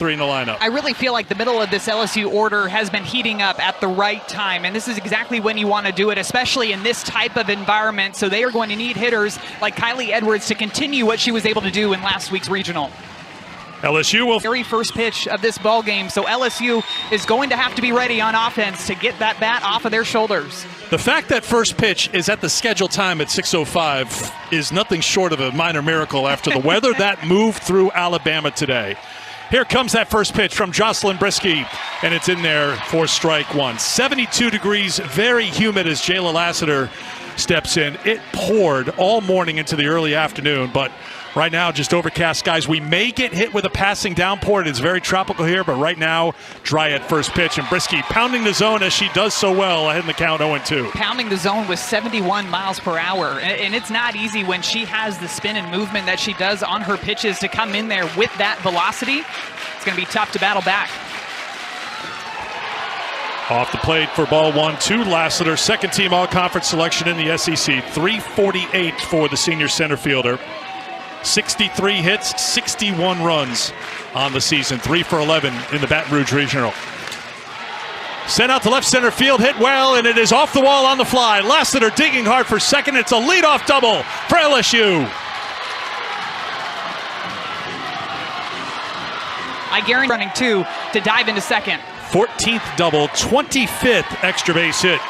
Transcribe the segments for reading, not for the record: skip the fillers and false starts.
Three in the lineup. I really feel like the middle of this LSU order has been heating up at the right time, and this is exactly when you want to do it, especially in this type of environment. So they are going to need hitters like Kylie Edwards to continue what she was able to do in last week's regional. LSU will very first pitch of this ball game, so LSU is going to have to be ready on offense to get that bat off of their shoulders. The fact that first pitch is at the scheduled time at 6:05 is nothing short of a minor miracle after the weather that moved through Alabama today. Here comes that first pitch from Jocelyn Brisky, and it's in there for strike one. 72 degrees, very humid as Jayla Lassiter steps in. It poured all morning into the early afternoon, but right now just overcast skies. We may get hit with a passing downpour. It is very tropical here, but right now dry at first pitch, and Brisky pounding the zone as she does so well ahead in the count 0-2. Pounding the zone with 71 miles per hour, and it's not easy when she has the spin and movement that she does on her pitches to come in there with that velocity. It's going to be tough to battle back. Off the plate for ball 1-2, Lassiter, second team all-conference selection in the SEC. 348 for the senior center fielder. 63 hits, 61 runs on the season. 3 for 11 in the Baton Rouge Regional. Sent out to left center field, hit well, and it is off the wall on the fly. Lassiter digging hard for second. It's a leadoff double for LSU. I guarantee running two to dive into second. 14th double, 25th extra base hit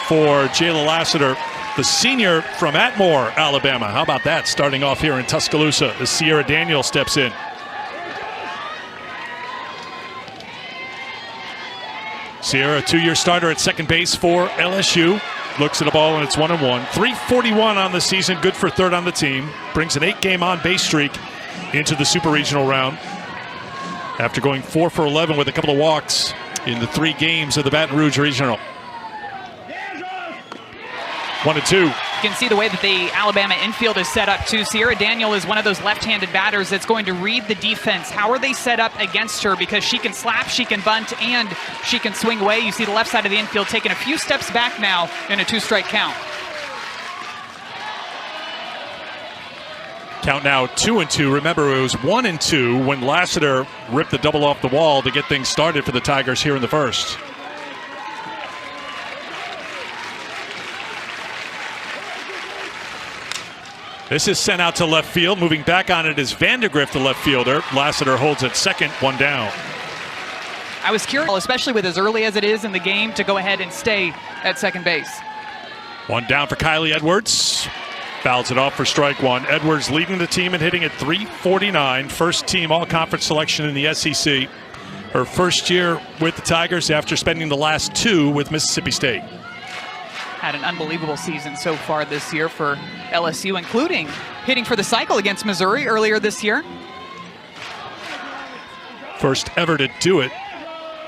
for Jayla Lassiter, the senior from Atmore, Alabama. How about that, starting off here in Tuscaloosa as Sierra Daniel steps in. Sierra, two-year starter at second base for LSU. Looks at the ball and it's 1-1. 341 on the season, good for third on the team. Brings an 8-game on-base streak into the Super Regional round, after going 4 for 11 with a couple of walks in the 3 games of the Baton Rouge Regional. 1-2. You can see the way that the Alabama infield is set up too. Sierra Daniel is one of those left-handed batters that's going to read the defense. How are they set up against her? Because she can slap, she can bunt, and she can swing away. You see the left side of the infield taking a few steps back now in a 2-strike count. Count now 2-2. Remember, it was 1-2 when Lassiter ripped the double off the wall to get things started for the Tigers here in the first. This is sent out to left field. Moving back on it is Vandergrift, the left fielder. Lassiter holds at second, one down. I was curious, especially with as early as it is in the game, to go ahead and stay at second base. One down for Kylie Edwards. Fouls it off for strike one. Edwards leading the team and hitting at .349. First team all-conference selection in the SEC. Her first year with the Tigers after spending the last 2 with Mississippi State. Had an unbelievable season so far this year for LSU, including hitting for the cycle against Missouri earlier this year. First ever to do it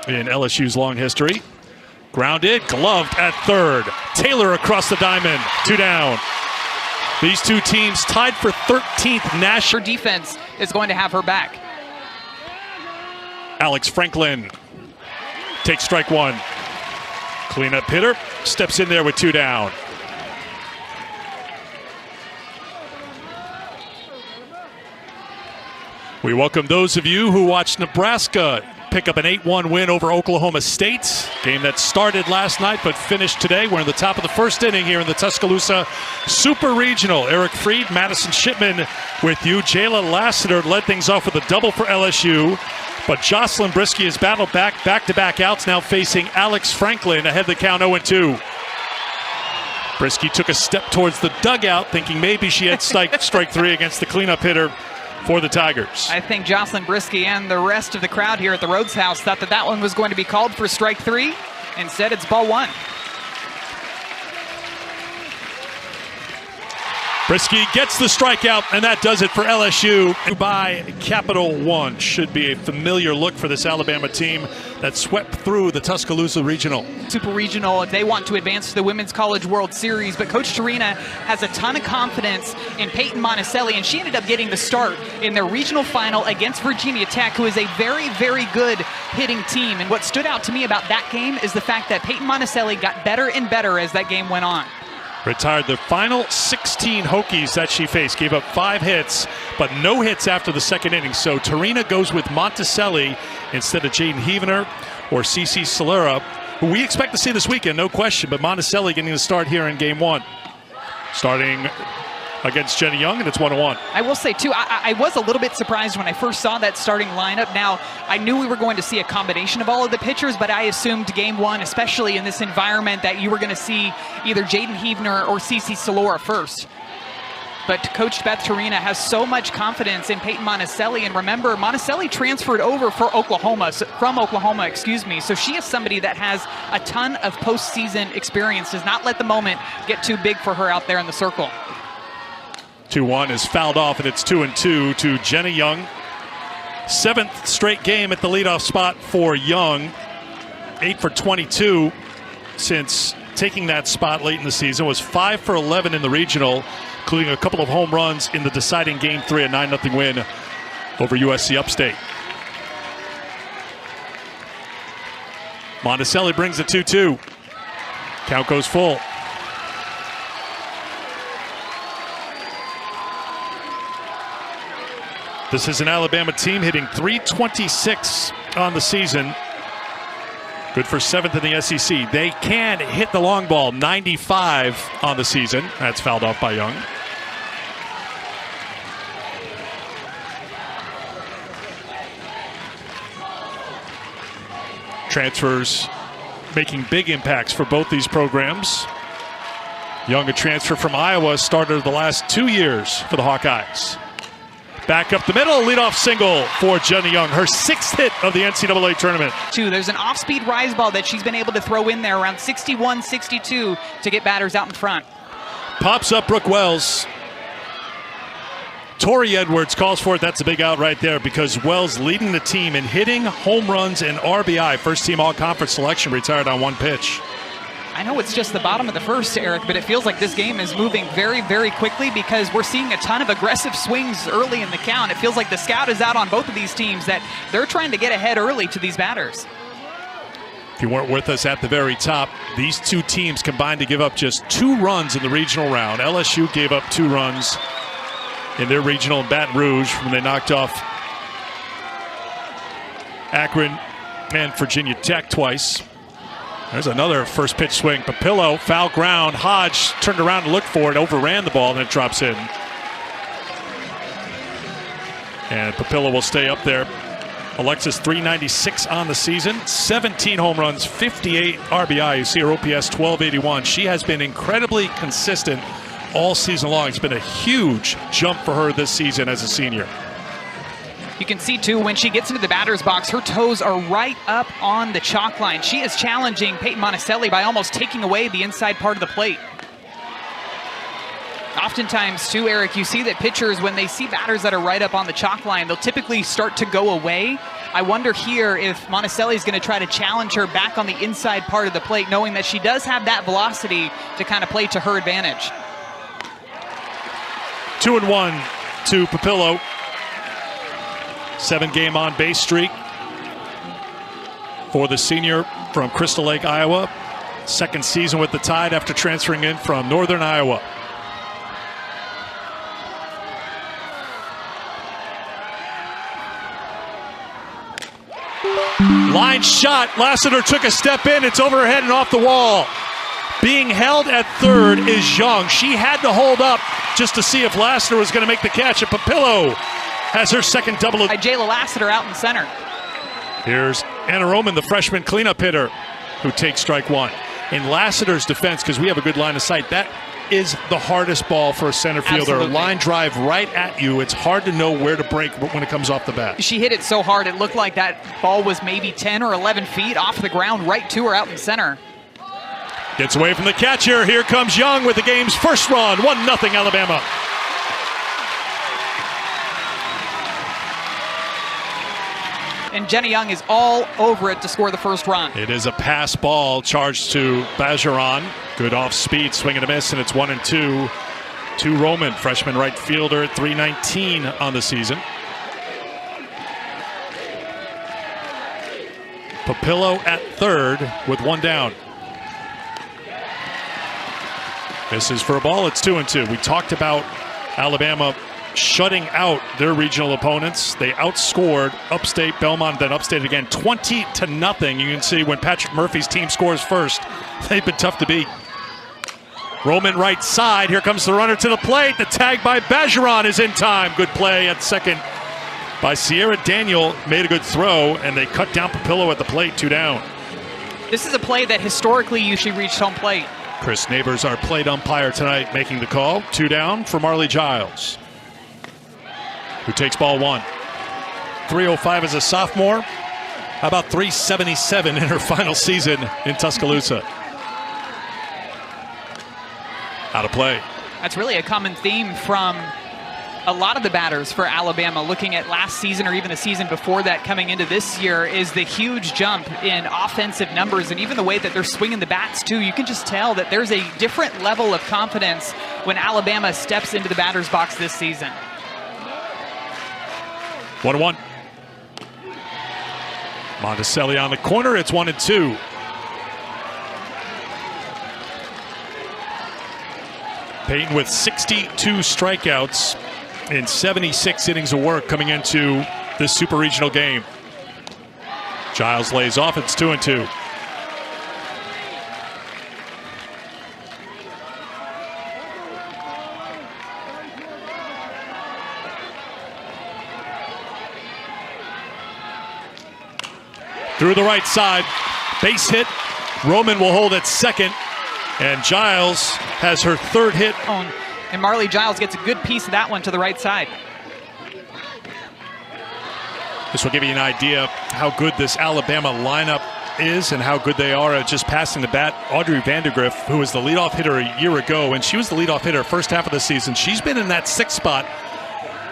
in LSU's long history. Grounded, gloved at third. Taylor across the diamond, 2 down. These two teams tied for 13th national. Her defense is going to have her back. Alex Franklin takes strike one. Cleanup hitter steps in there with 2 down. We welcome those of you who watched Nebraska pick up an 8-1 win over Oklahoma State. Game that started last night but finished today. We're in the top of the first inning here in the Tuscaloosa Super Regional. Eric Freed, Madison Shipman with you. Jayla Lassiter led things off with a double for LSU. But Jocelyn Brisky has battled back-to-back outs, now facing Alex Franklin ahead of the count 0-2. Brisky took a step towards the dugout, thinking maybe she had strike 3 against the cleanup hitter for the Tigers. I think Jocelyn Brisky and the rest of the crowd here at the Rhodes House thought that that one was going to be called for strike 3. Instead, it's ball 1. Brisky gets the strikeout, and that does it for LSU. By Capital One should be a familiar look for this Alabama team that swept through the Tuscaloosa Regional. Super Regional, they want to advance to the Women's College World Series, but Coach Tarina has a ton of confidence in Peyton Monticelli, and she ended up getting the start in their regional final against Virginia Tech, who is a very, very good hitting team. And what stood out to me about that game is the fact that Peyton Monticelli got better and better as that game went on. retired the final 16 Hokies that she faced. Gave up 5 hits, but no hits after the second inning. So Tarina goes with Monticelli instead of Jaden Heavener or Cece Solera, who we expect to see this weekend, no question. But Monticelli getting the start here in game 1. Starting against Jenny Young, and it's 1-1. I will say, too, I was a little bit surprised when I first saw that starting lineup. Now, I knew we were going to see a combination of all of the pitchers, but I assumed game 1, especially in this environment, that you were going to see either Jaden Heavener or Cece Solera first. But Coach Beth Tarina has so much confidence in Peyton Monticelli, and remember, Monticelli transferred over from Oklahoma, so she is somebody that has a ton of postseason experience, does not let the moment get too big for her out there in the circle. 2-1 is fouled off, and it's 2-2 to Jenny Young. 7th straight game at the leadoff spot for Young. 8 for 22 since taking that spot late in the season. Was 5 for 11 in the regional, including a couple of home runs in the deciding game 3, a 9-0 win over USC Upstate. Monticelli brings it 2-2. Count goes full. This is an Alabama team hitting .326 on the season. Good for 7th in the SEC. They can hit the long ball, 95 on the season. That's fouled off by Young. Transfers making big impacts for both these programs. Young, a transfer from Iowa, started the last 2 years for the Hawkeyes. Back up the middle, leadoff single for Jenny Young, her 6th hit of the NCAA tournament. There's an off-speed rise ball that she's been able to throw in there around 61, 62 to get batters out in front. Pops up Brooke Wells. Tori Edwards calls for it. That's a big out right there because Wells leading the team in hitting, home runs, and RBI. First team all-conference selection, retired on 1 pitch. I know it's just the bottom of the first, Eric, but it feels like this game is moving very, very quickly because we're seeing a ton of aggressive swings early in the count. It feels like the scout is out on both of these teams, that they're trying to get ahead early to these batters. If you weren't with us at the very top, these two teams combined to give up just 2 runs in the regional round. LSU gave up 2 runs in their regional in Baton Rouge when they knocked off Akron and Virginia Tech twice. There's another first pitch swing. Papillo, foul ground. Hodge turned around to look for it, overran the ball, and it drops in. And Papillo will stay up there. Alexis, 396 on the season, 17 home runs, 58 RBI. You see her OPS 1281. She has been incredibly consistent all season long. It's been a huge jump for her this season as a senior. You can see, too, when she gets into the batter's box, her toes are right up on the chalk line. She is challenging Peyton Monticelli by almost taking away the inside part of the plate. Oftentimes, too, Eric, you see that pitchers, when they see batters that are right up on the chalk line, they'll typically start to go away. I wonder here if Monticelli is going to try to challenge her back on the inside part of the plate, knowing that she does have that velocity to kind of play to her advantage. 2-1 to Papillo. 7-game on-base streak for the senior from Crystal Lake, Iowa. 2nd season with the Tide after transferring in from Northern Iowa. Line shot. Lassiter took a step in. It's over her head and off the wall. Being held at third is Young. She had to hold up just to see if Lassiter was going to make the catch. And Papillo has her 2nd double. Jayla Lassiter out in center. Here's Anna Roman, the freshman cleanup hitter, who takes strike 1. In Lassiter's defense, because we have a good line of sight, that is the hardest ball for a center fielder. Absolutely. A line drive right at you. It's hard to know where to break when it comes off the bat. She hit it so hard, it looked like that ball was maybe 10 or 11 feet off the ground right to her out in center. Gets away from the catcher. Here comes Young with the game's first run. 1-0 Alabama. And Jenny Young is all over it to score the first run. It is a pass ball charged to Bajaran. Good off speed, swing and a miss, and it's 1-2 to Roman, freshman right fielder at 319 on the season. Papillo at third with 1 down. This is for a ball. It's 2-2. We talked about Alabama shutting out their regional opponents. They outscored Upstate, Belmont, then Upstate again 20-0. You can see when Patrick Murphy's team scores first, they've been tough to beat. Roman right side. Here comes the runner to the plate. The tag by Bergeron is in time. Good play at second by Sierra Daniel. Made a good throw, and they cut down Papillo at the plate. 2 down. This is a play that historically usually reached home plate. Chris Neighbors, our plate umpire tonight, making the call. 2 down for Marley Giles, who takes ball 1. 305 as a sophomore. How about 377 in her final season in Tuscaloosa? Out of play. That's really a common theme from a lot of the batters for Alabama, looking at last season or even the season before that coming into this year, is the huge jump in offensive numbers and even the way that they're swinging the bats too. You can just tell that there's a different level of confidence when Alabama steps into the batter's box this season. 1-1. Monticelli on the corner. It's 1-2. Peyton with 62 strikeouts in 76 innings of work coming into this Super Regional game. Giles lays off. It's 2-2. Through the right side, base hit. Roman will hold at second, and Giles has her 3rd hit. And Marley Giles gets a good piece of that one to the right side. This will give you an idea how good this Alabama lineup is and how good they are at just passing the bat. Audrey Vandergriff, who was the leadoff hitter a year ago, and she was the leadoff hitter first half of the season. She's been in that 6th spot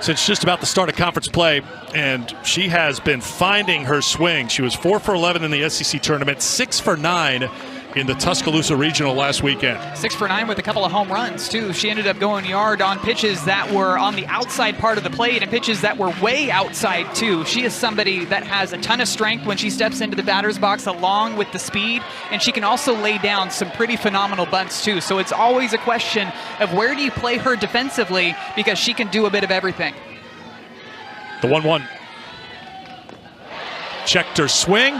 since just about the start of conference play, and she has been finding her swing. She was 4 for 11 in the SEC tournament, 6 for 9 in the Tuscaloosa Regional last weekend. 6 for 9 with a couple of home runs too. She ended up going yard on pitches that were on the outside part of the plate and pitches that were way outside too. She is somebody that has a ton of strength when she steps into the batter's box, along with the speed, and she can also lay down some pretty phenomenal bunts too. So it's always a question of where do you play her defensively, because she can do a bit of everything. The 1-1. Checked her swing.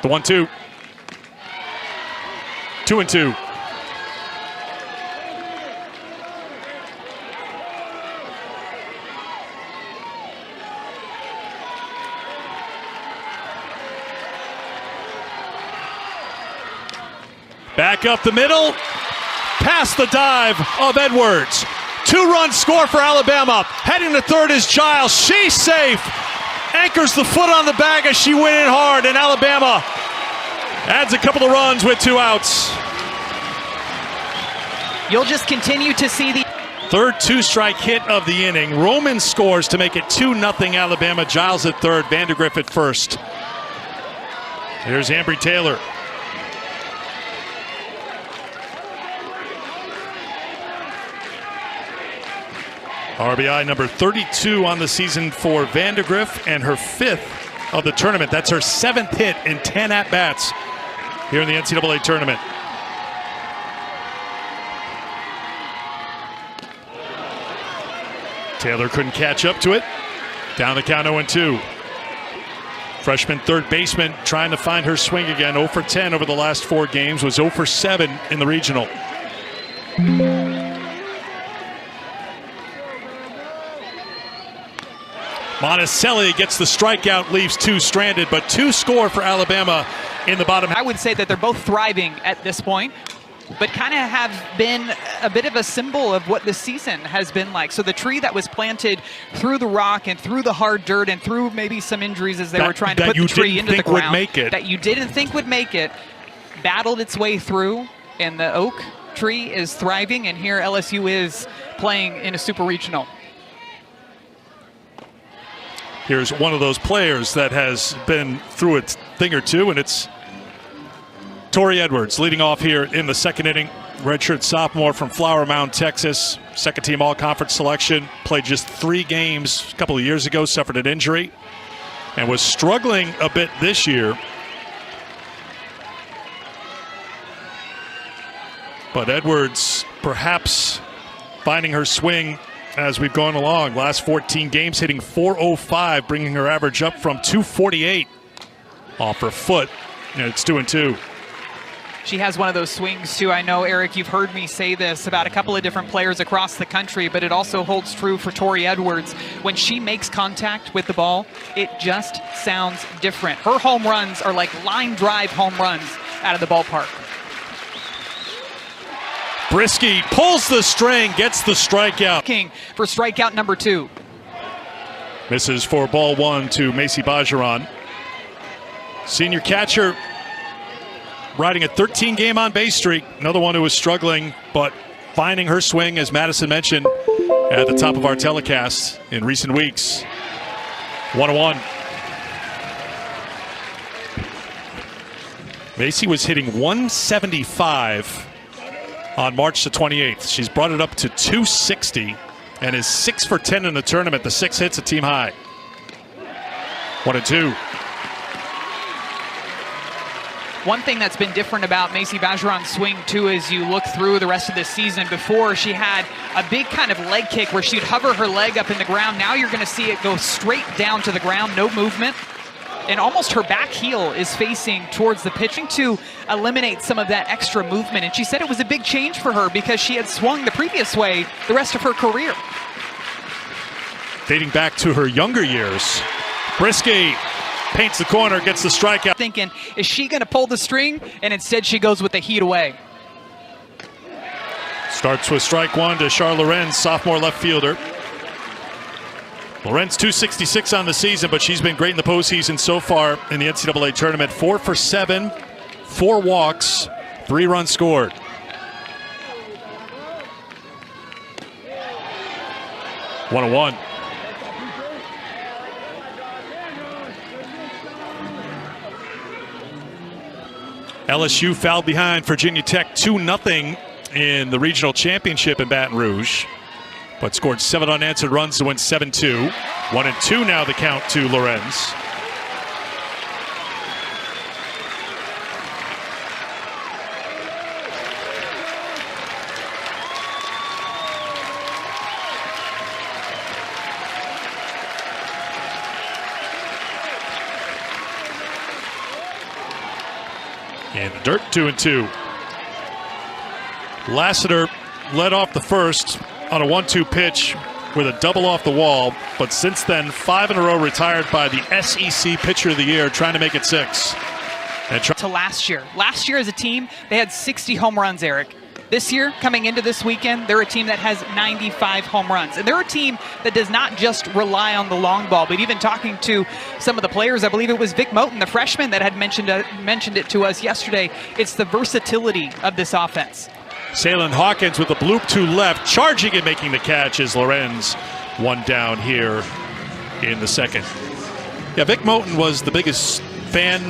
The 1-2. 2-2. Back up the middle. Past the dive of Edwards. 2-run score for Alabama. Heading to third is Giles. She's safe. Anchors the foot on the bag as she went in hard, and Alabama adds a couple of runs with 2 outs. You'll just continue to see the 3rd 2-strike hit of the inning. Roman scores to make it 2-0 Alabama. Giles at 3rd, Vandergriff at 1st. Here's Ambry Taylor. RBI number 32 on the season for Vandergriff, and her 5th of the tournament. That's her 7th hit in 10 at-bats here in the NCAA tournament. Taylor couldn't catch up to it. Down the count 0-2. Freshman 3rd baseman trying to find her swing again. 0 for 10 over the last 4 games. Was 0 for 7 in the regional. Monticelli gets the strikeout, leaves 2 stranded, but 2 score for Alabama in the bottom. I would say that they're both thriving at this point, but kind of have been a bit of a symbol of what this season has been like. So the tree that was planted through the rock and through the hard dirt and through maybe some injuries as they were trying to put the tree into the ground, that you didn't think would make it, battled its way through, and the oak tree is thriving, and here LSU is playing in a super regional. Here's one of those players that has been through a thing or two, and it's Tori Edwards leading off here in the 2nd inning. Redshirt sophomore from Flower Mound, Texas. 2nd-team all-conference selection. Played just 3 games a couple of years ago, suffered an injury, and was struggling a bit this year. But Edwards perhaps finding her swing as we've gone along. Last 14 games hitting .405, bringing her average up from .248 off her foot. And it's 2-2. She has one of those swings too. I know, Eric, you've heard me say this about a couple of different players across the country, but it also holds true for Tori Edwards. When she makes contact with the ball, it just sounds different. Her home runs are like line drive home runs out of the ballpark. Brisky pulls the string, gets the strikeout. King for strikeout number 2. Misses for ball 1 to Macy Bajaran. Senior catcher riding a 13-game on-base streak. Another one who was struggling, but finding her swing, as Madison mentioned, at the top of our telecast in recent weeks. 1-1. Macy was hitting .175 on March the 28th. She's brought it up to .260 and is 6 for 10 in the tournament. The 6 hits, a team high. 1-2. One thing that's been different about Macy Bajaran's swing, too, as you look through the rest of this season, before she had a big kind of leg kick where she'd hover her leg up in the ground. Now you're going to see it go straight down to the ground, no movement. And almost her back heel is facing towards the pitching to eliminate some of that extra movement. And she said it was a big change for her because she had swung the previous way the rest of her career. Dating back to her younger years. Brisky paints the corner, gets the strikeout. Thinking, is she going to pull the string? And instead she goes with the heat away. Starts with strike 1 to Char Lorenz, sophomore left fielder. Lorenz .266 on the season, but she's been great in the postseason so far in the NCAA tournament. 4 for 7, 4 walks, 3 runs scored. One and one. LSU fouled behind Virginia Tech 2-0 in the regional championship in Baton Rouge, but scored 7 unanswered runs to win 7-2. 1-2 now the count to Lorenz. In the dirt, 2-2. Lassiter led off the first on a 1-2 pitch with a double off the wall, but since then 5 in a row retired by the SEC Pitcher of the Year, trying to make it 6. And to last year as a team, they had 60 home runs, Eric. This year, coming into this weekend, they're a team that has 95 home runs. And they're a team that does not just rely on the long ball, but even talking to some of the players, I believe it was Vic Moten, the freshman, that had mentioned it to us yesterday. It's the versatility of this offense. Salem Hawkins with the bloop to left, charging and making the catch as Lorenz one down here in the second. Yeah, Vic Moten was the biggest fan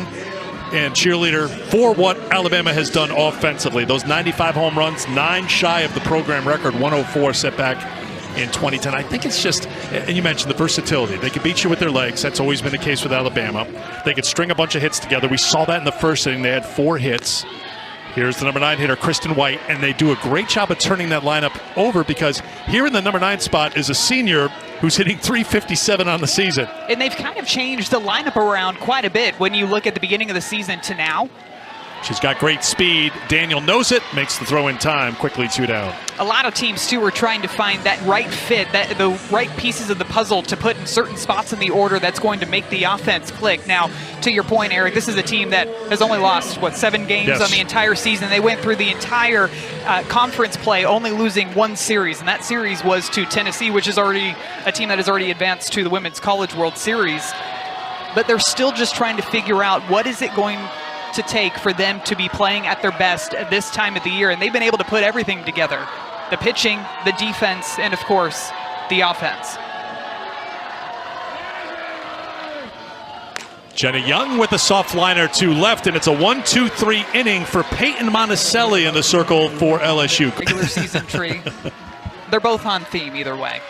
and cheerleader for what Alabama has done offensively. Those 95 home runs, 9 shy of the program record, 104 set back in 2010. I think it's just, and you mentioned the versatility. They can beat you with their legs. That's always been the case with Alabama. They could string a bunch of hits together. We saw that in the first inning. They had 4 hits. Here's the number 9 hitter, Kristen White, and they do a great job of turning that lineup over because here in the number 9 spot is a senior who's hitting .357 on the season. And they've kind of changed the lineup around quite a bit when you look at the beginning of the season to now. She's got great speed. Daniel knows it, makes the throw in time, quickly 2 down. A lot of teams, too, are trying to find that right fit, the right pieces of the puzzle to put in certain spots in the order that's going to make the offense click. Now, to your point, Eric, this is a team that has only lost, 7 games on the entire season. They went through the entire conference play, only losing 1 series, and that series was to Tennessee, which is already a team that has already advanced to the Women's College World Series. But they're still just trying to figure out what is it going to take for them to be playing at their best at this time of the year, and they've been able to put everything together. The pitching, the defense, and of course, the offense. Jenna Young with a soft liner to left, and it's a 1-2-3 inning for Peyton Monticelli in the circle for LSU. Regular season tree. They're both on theme either way.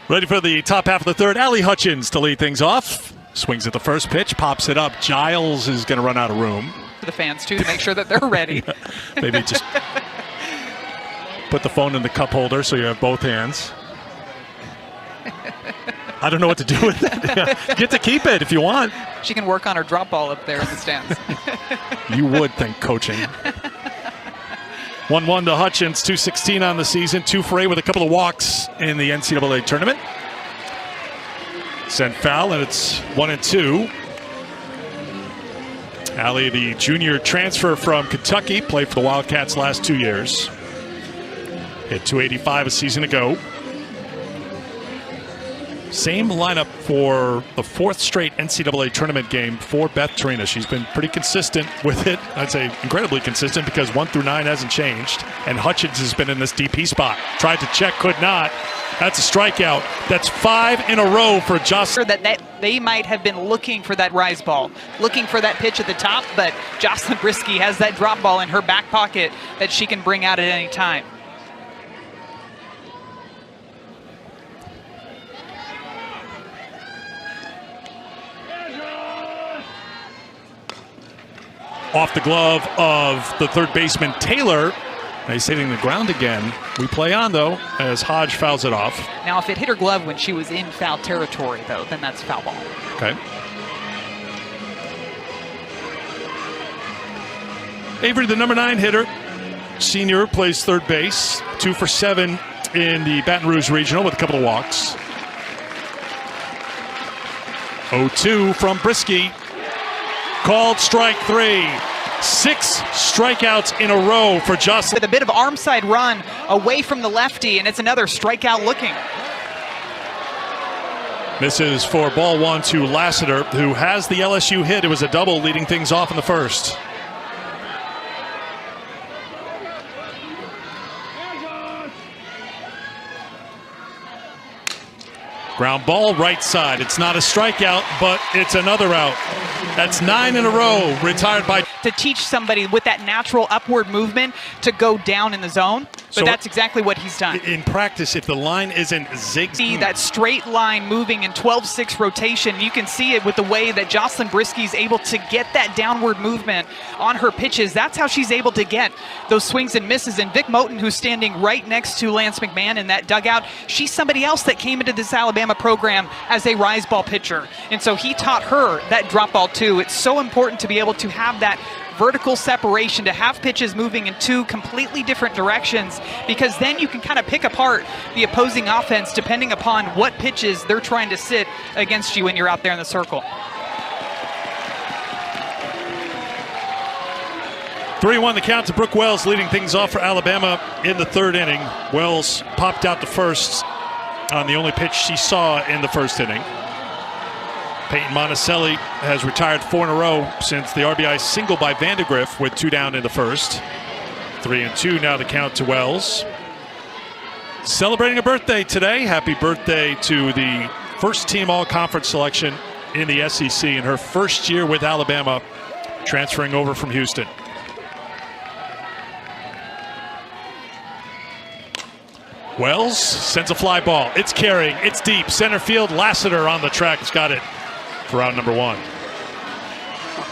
Ready for the top half of the third. Allie Hutchins to lead things off. Swings at the first pitch, pops it up. Giles is going to run out of room. to the fans too to make sure that they're ready. Maybe just put the phone in the cup holder so you have both hands. I don't know what to do with it. You get to keep it if you want. She can work on her drop ball up there in the stands. You would think coaching. 1-1 to Hutchins, 2-16 on the season, 2 for 8 with a couple of walks in the NCAA tournament. Sent foul, and it's 1-2. Allie, the junior transfer from Kentucky, played for the Wildcats last 2 years. Hit .285 a season ago. Same lineup for the 4th straight NCAA tournament game for Beth Torina. She's been pretty consistent with it. I'd say incredibly consistent because 1 through 9 hasn't changed. And Hutchins has been in this DP spot. Tried to check, could not. That's a strikeout. That's 5 in a row for Jocelyn. That they might have been looking for that rise ball, looking for that pitch at the top, but Jocelyn Brisky has that drop ball in her back pocket that she can bring out at any time. Off the glove of the third baseman, Taylor. He's hitting the ground again. We play on, though, as Hodge fouls it off. Now, if it hit her glove when she was in foul territory, though, then that's foul ball. Okay. Avery, the number 9 hitter, senior, plays third base. 2 for 7 in the Baton Rouge Regional with a couple of walks. 0-2 from Brisky. Called strike 3. 6 strikeouts in a row for Jocelyn. With a bit of arm side run away from the lefty, and it's another strikeout looking. This is for ball 1 to Lassiter, who has the LSU hit. It was a double leading things off in the first. Ground ball, right side. It's not a strikeout, but it's another out. That's 9 in a row, retired by... To teach somebody with that natural upward movement to go down in the zone, but so that's exactly what he's done. In practice, if the line isn't zigzag... See that straight line moving in 12-6 rotation. You can see it with the way that Jocelyn Brisky is able to get that downward movement on her pitches. That's how she's able to get those swings and misses. And Vic Moten, who's standing right next to Lance McMahon in that dugout, she's somebody else that came into this Alabama program as a rise ball pitcher. And so he taught her that drop ball too. It's so important to be able to have that vertical separation, to have pitches moving in 2 completely different directions, because then you can kind of pick apart the opposing offense depending upon what pitches they're trying to sit against you when you're out there in the circle. 3-1 the count to Brooke Wells, leading things off for Alabama in the 3rd inning. Wells popped out to first on the only pitch she saw in the first inning. Peyton Monticelli has retired 4 in a row since the RBI single by Vandegrift with 2 down in the first. 3-2 now the count to Wells. Celebrating a birthday today. Happy birthday to the first team all-conference selection in the SEC in her first year with Alabama, transferring over from Houston. Wells sends a fly ball. It's carrying. It's deep. Center field. Lassiter on the track has got it for out number 1.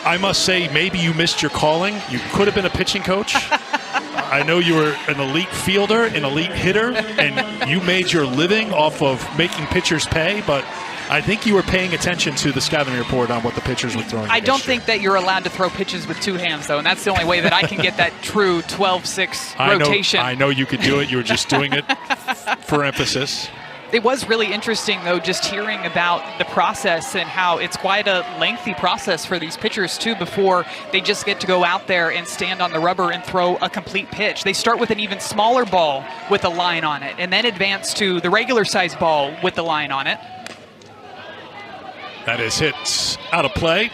I must say, maybe you missed your calling. You could have been a pitching coach. I know you were an elite fielder, an elite hitter, and you made your living off of making pitchers pay, but I think you were paying attention to the scouting report on what the pitchers were throwing. I don't think that you're allowed to throw pitches with 2 hands, though, and that's the only way that I can get that true 12-6 rotation. I know you could do it. You were just doing it for emphasis. It was really interesting, though, just hearing about the process and how it's quite a lengthy process for these pitchers, too, before they just get to go out there and stand on the rubber and throw a complete pitch. They start with an even smaller ball with a line on it, and then advance to the regular-sized ball with the line on it. That is hit out of play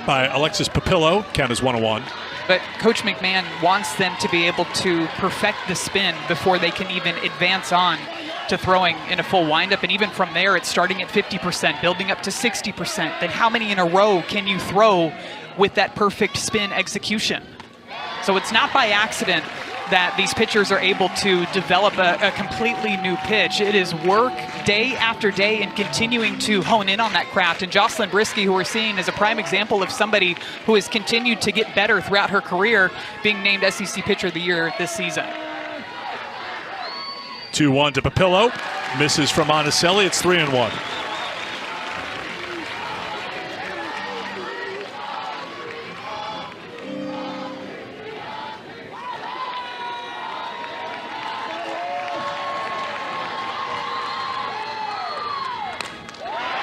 by Alexis Papillo. Count is 1-1. But Coach McMahon wants them to be able to perfect the spin before they can even advance on to throwing in a full windup. And even from there, it's starting at 50%, building up to 60%. Then how many in a row can you throw with that perfect spin execution? So it's not by accident that these pitchers are able to develop a completely new pitch. It is work day after day and continuing to hone in on that craft. And Jocelyn Brisky, who we're seeing as a prime example of somebody who has continued to get better throughout her career, being named SEC Pitcher of the Year this season. 2-1 to Papillo. Misses from Monticelli. It's 3-1.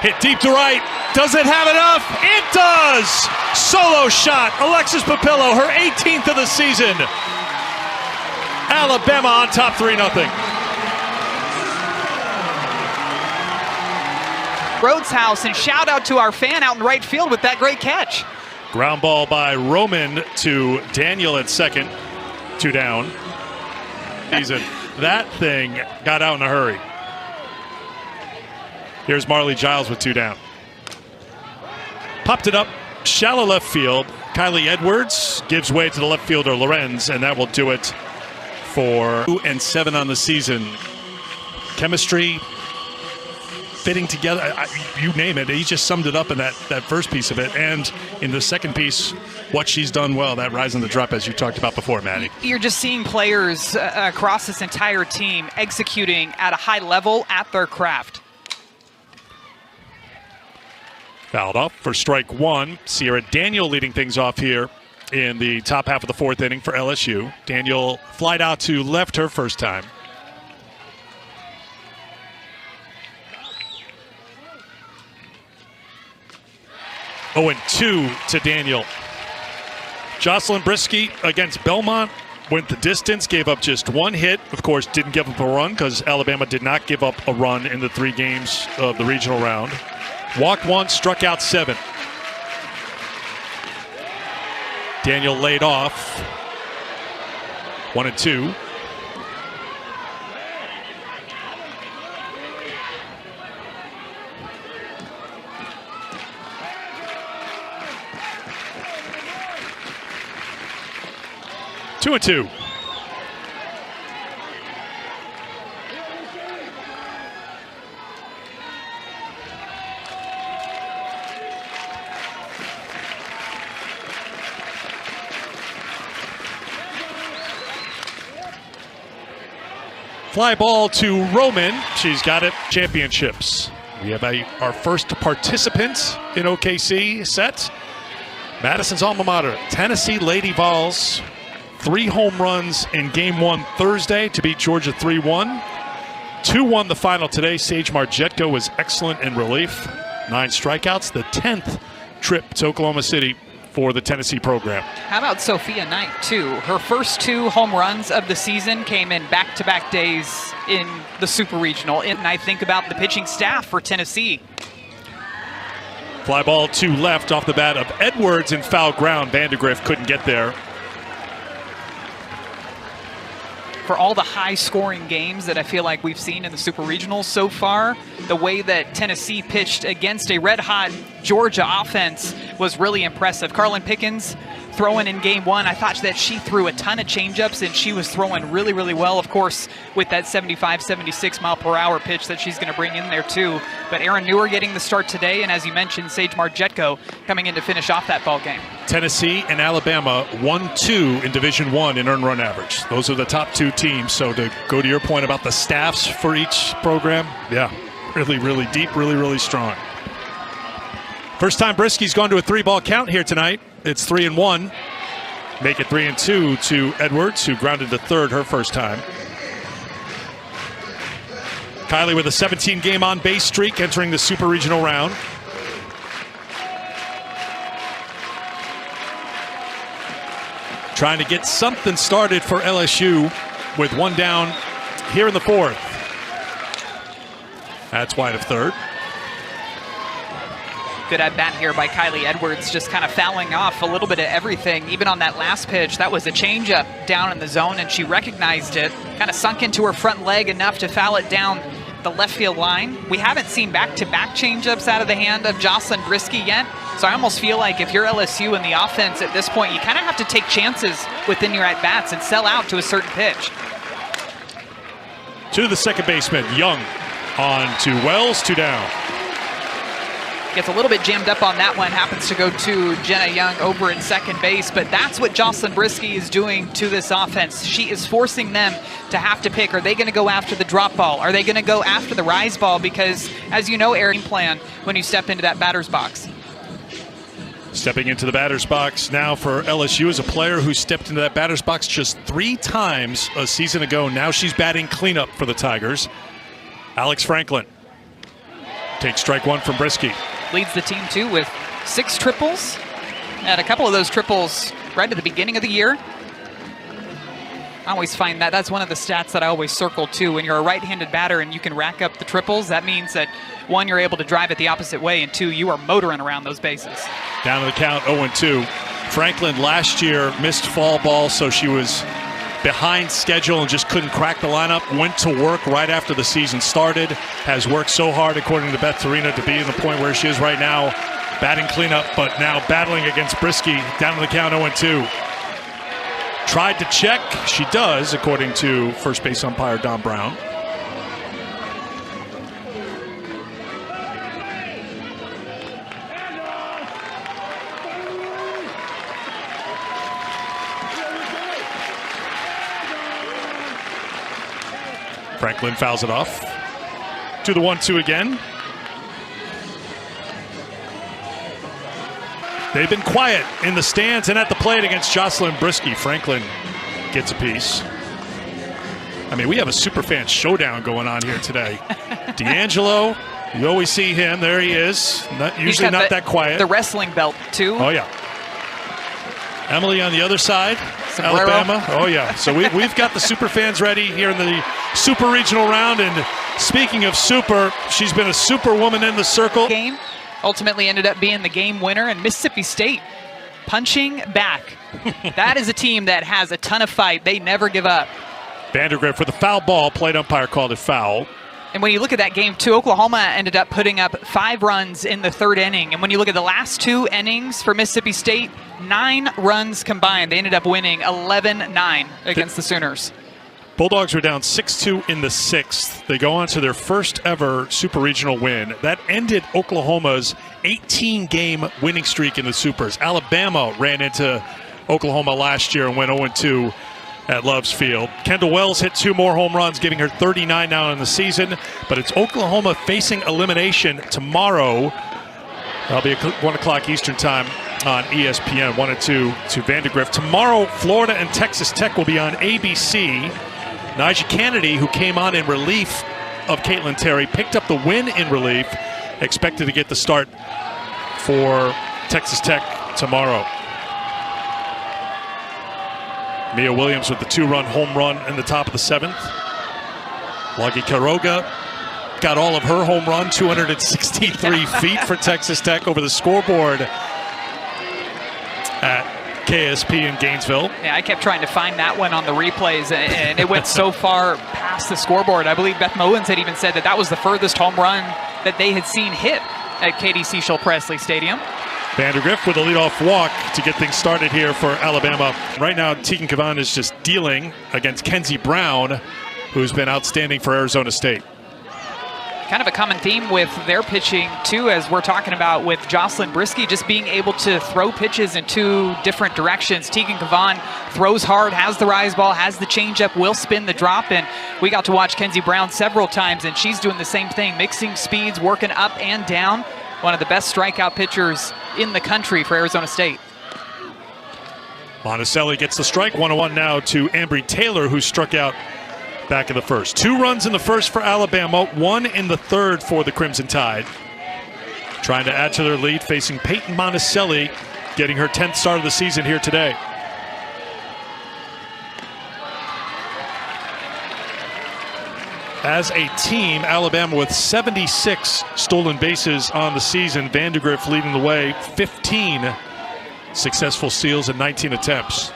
Hit deep to right. Does it have enough? It does! Solo shot. Alexis Papillo, her 18th of the season. Alabama on top 3-0. Rhodes House, and shout out to our fan out in right field with that great catch. Ground ball by Roman to Daniel at second. 2 down. That thing got out in a hurry. Here's Marley Giles with 2 down. Popped it up, shallow left field. Kylie Edwards gives way to the left fielder Lorenz, and that will do it for 2-7 on the season. Chemistry, fitting together, you name it. He just summed it up in that first piece of it. And in the second piece, what she's done well, that rise and the drop, as you talked about before, Maddie. You're just seeing players across this entire team executing at a high level at their craft. Fouled off for strike 1. Sierra Daniel leading things off here in the top half of the 4th inning for LSU. Daniel flied out to left her first time. Oh, and 2 to Daniel. Jocelyn Brisky against Belmont went the distance, gave up just 1 hit. Of course, didn't give up a run because Alabama did not give up a run in the 3 games of the regional round. Walked 1, struck out 7. Daniel laid off. 1-2. Two and 2. Fly ball to Roman. She's got it. Championships. We have our first participant in OKC set. Madison's alma mater, Tennessee Lady Vols. 3 home runs in Game 1 Thursday to beat Georgia 3-1. 2-1 the final today. Sage Marjetko was excellent in relief. 9 strikeouts. The 10th trip to Oklahoma City for the Tennessee program. How about Sophia Knight, too? Her first 2 home runs of the season came in back-to-back days in the Super Regional. And I think about the pitching staff for Tennessee. Fly ball to left off the bat of Edwards in foul ground. Vandegrift couldn't get there. For all the high-scoring games that I feel like we've seen in the Super Regionals so far, the way that Tennessee pitched against a red-hot Georgia offense was really impressive. Carlin Pickens throwing in Game 1. I thought that she threw a ton of changeups, and she was throwing really, really well, of course, with that 75, 76 mile per hour pitch that she's going to bring in there too. But Aaron Newer getting the start today, and as you mentioned, Sage Marjetko coming in to finish off that ball game. Tennessee and Alabama 1-2 in Division I in earned run average. Those are the top 2 teams. So to go to your point about the staffs for each program, yeah, really, really deep, really, really strong. First time Brisky's gone to a 3-ball count here tonight. It's 3-1. Make it 3-2 to Edwards, who grounded to third her first time. Kylie with a 17-game on-base streak entering the Super Regional round. Trying to get something started for LSU with 1 down here in the 4th. That's wide of third. Good at bat here by Kylie Edwards, just kind of fouling off a little bit of everything. Even on that last pitch, that was a changeup down in the zone, and she recognized it, kind of sunk into her front leg enough to foul it down the left field line. We haven't seen back-to-back changeups out of the hand of Jocelyn Brisky yet. So I almost feel like if you're LSU in the offense at this point, you kind of have to take chances within your at-bats and sell out to a certain pitch. To the second baseman, Young on to Wells, 2 down. Gets a little bit jammed up on that one, happens to go to Jenna Young over in second base, but that's what Jocelyn Brisky is doing to this offense. She is forcing them to have to pick. Are they going to go after the drop ball? Are they going to go after the rise ball? Because, as you know, Eric, plan when you step into that batter's box. Stepping into the batter's box now for LSU is a player who stepped into that batter's box just 3 times a season ago. Now she's batting cleanup for the Tigers. Alex Franklin takes strike 1 from Brisky. Leads the team, too, with 6 triples. And a couple of those triples right at the beginning of the year. I always find that's one of the stats that I always circle, too. When you're a right-handed batter and you can rack up the triples, that means that, 1, you're able to drive it the opposite way, and 2, you are motoring around those bases. Down to the count, 0-2. Franklin last year missed fall ball, so she was behind schedule and just couldn't crack the lineup. Went to work right after the season started. Has worked so hard, according to Beth Torina, to be in the point where she is right now, batting cleanup, but now battling against Brisky. Down to the count, 0-2. Tried to check. She does, according to first base umpire Don Brown. Franklin fouls it off. To the 1-2 again. They've been quiet in the stands and at the plate against Jocelyn Brisky. Franklin gets a piece. I mean, we have a superfan showdown going on here today. D'Angelo, you always see him. There he is. Usually not that quiet. The wrestling belt, too. Oh, yeah. Emily on the other side. Sombrero. Alabama. Oh, yeah. So we've got the super fans ready here in the Super Regional round. And speaking of super, she's been a superwoman in the circle. Game ultimately ended up being the game winner, and Mississippi State punching back. That is a team that has a ton of fight. They never give up. Vandergrift with a foul ball. Plate umpire called it foul. And when you look at that game, too, Oklahoma ended up putting up 5 runs in the 3rd inning. And when you look at the last 2 innings for Mississippi State, 9 runs combined. They ended up winning 11-9 against the Sooners. Bulldogs were down 6-2 in the 6th. They go on to their first ever Super Regional win. That ended Oklahoma's 18-game winning streak in the Supers. Alabama ran into Oklahoma last year and went 0-2 at Love's Field. Kendall Wells hit 2 more home runs, giving her 39 now in the season. But it's Oklahoma facing elimination tomorrow. That'll be 1 o'clock Eastern time on ESPN, 1-2 to Vandergrift. Tomorrow, Florida and Texas Tech will be on ABC. Nyjah Kennedy, who came on in relief of Caitlin Terry, picked up the win in relief. Expected to get the start for Texas Tech tomorrow. Mia Williams with the 2-run home run in the top of the 7th. Lagi Quiroga got all of her home run, 263 feet for Texas Tech over the scoreboard at KSP in Gainesville. Yeah, I kept trying to find that one on the replays, and it went so far past the scoreboard. I believe Beth Mowins had even said that was the furthest home run that they had seen hit at Katie Cecil Presley Stadium. Vandergrift with a leadoff walk to get things started here for Alabama. Right now, Tegan Cavan is just dealing against Kenzie Brown, who's been outstanding for Arizona State. Kind of a common theme with their pitching, too, as we're talking about with Jocelyn Brisky, just being able to throw pitches in 2 different directions. Tegan Cavan throws hard, has the rise ball, has the changeup, will spin the drop, and we got to watch Kenzie Brown several times, and she's doing the same thing, mixing speeds, working up and down. One of the best strikeout pitchers in the country for Arizona State. Monticelli gets the strike, 1-1 now to Ambry Taylor, who struck out back in the first. 2 runs in the first for Alabama, 1 in the 3rd for the Crimson Tide. Trying to add to their lead, facing Peyton Monticelli, getting her 10th start of the season here today. As a team, Alabama with 76 stolen bases on the season. Vandergrift leading the way, 15 successful steals in 19 attempts.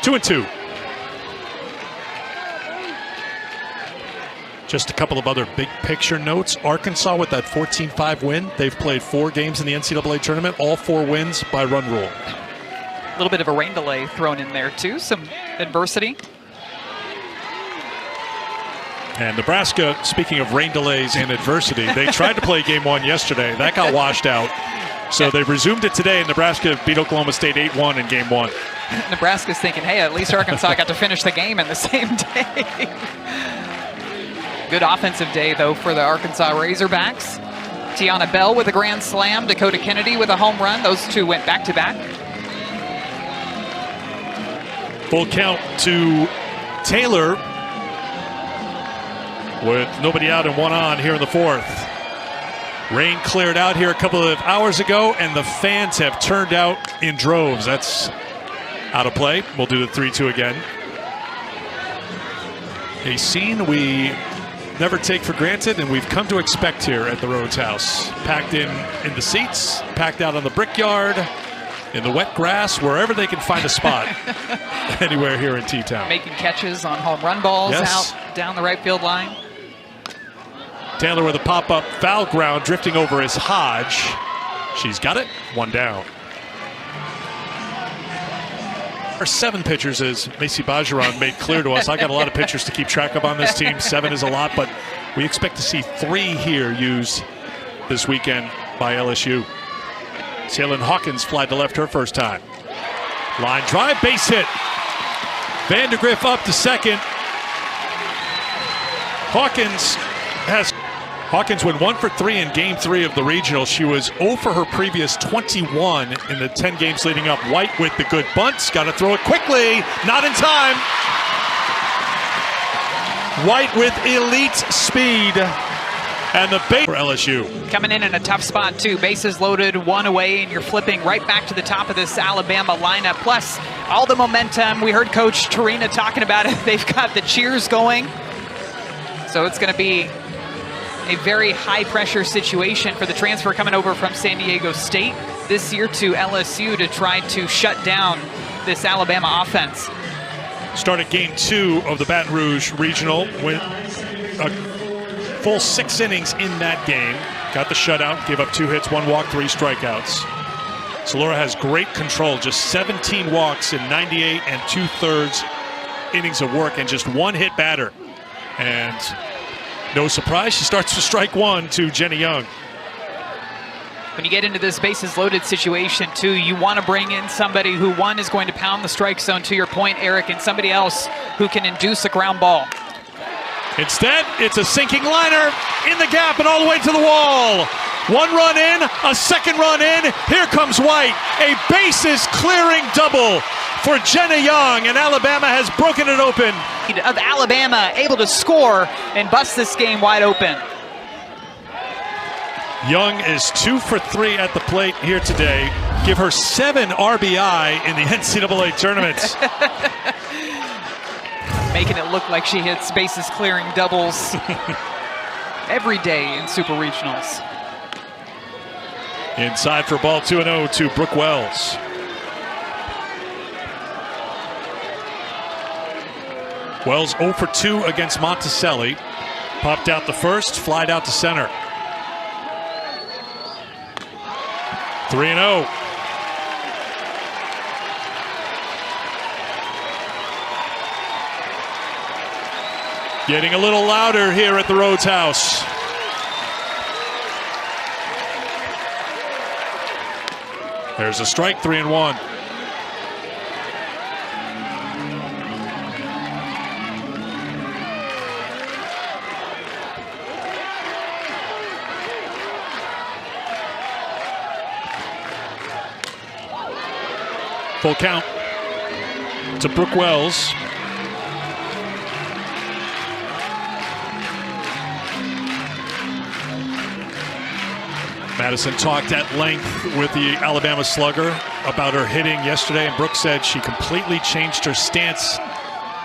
2-2. Just a couple of other big picture notes. Arkansas with that 14-5 win. They've played 4 games in the NCAA tournament, all 4 wins by run rule. A little bit of a rain delay thrown in there too, some adversity. And Nebraska, speaking of rain delays and adversity, they tried to play game 1 yesterday. That got washed out. So they resumed it today, and Nebraska beat Oklahoma State 8-1 in game 1. Nebraska's thinking, hey, at least Arkansas got to finish the game in the same day. Good offensive day, though, for the Arkansas Razorbacks. Tiana Bell with a grand slam, Dakota Kennedy with a home run. Those 2 went back-to-back. Full count to Taylor with nobody out and 1 on here in the 4th. Rain cleared out here a couple of hours ago, and the fans have turned out in droves. That's out of play. We'll do the 3-2 again. A scene we never take for granted, and we've come to expect here at the Rhodes House. Packed in the seats, packed out on the brickyard, in the wet grass, wherever they can find a spot. Anywhere here in T-Town. Making catches on home run balls out down the right field line. Taylor with a pop-up foul ground, drifting over is Hodge. She's got it, 1 down. Our 7 pitchers, as Macy Bajaran made clear to us. I got a lot of pitchers to keep track of on this team. 7 is a lot, but we expect to see 3 here used this weekend by LSU. Salyn Hawkins flied to left her first time. Line drive, base hit. Vandergriff up to second. Hawkins went 1 for 3 in game 3 of the regional. She was 0 for her previous 21 in the 10 games leading up. White with the good bunts. Got to throw it quickly. Not in time. White with elite speed. And the base for LSU. Coming in a tough spot, too. Bases loaded, 1 away, and you're flipping right back to the top of this Alabama lineup. Plus, all the momentum. We heard Coach Tarina talking about it. They've got the cheers going. So it's going to be a very high-pressure situation for the transfer coming over from San Diego State this year to LSU to try to shut down this Alabama offense. Started game 2 of the Baton Rouge Regional with a full 6 innings in that game. Got the shutout, gave up 2 hits, 1 walk, 3 strikeouts. So Laura has great control, just 17 walks in 98 and 2/3 innings of work and just 1 hit batter. And no surprise, she starts with strike 1 to Jenny Young. When you get into this bases loaded situation, too, you want to bring in somebody who, 1, is going to pound the strike zone, to your point, Eric, and somebody else who can induce a ground ball. Instead, it's a sinking liner in the gap and all the way to the wall. 1 run in, a 2nd run in. Here comes White. A bases clearing double for Jenny Young, and Alabama has broken it open. Of Alabama able to score and bust this game wide open. Young is 2 for 3 at the plate here today. Give her 7 RBI in the NCAA tournament. Making it look like she hits bases clearing doubles every day in Super Regionals. Inside for ball 2-0 to Brooke Wells. Wells 0 for 2 against Monticelli. Popped out the first, flied out to center. 3-0. Getting a little louder here at the Rhodes House. There's a strike, 3-1. Full count to Brooke Wells. Madison talked at length with the Alabama slugger about her hitting yesterday, and Brooke said she completely changed her stance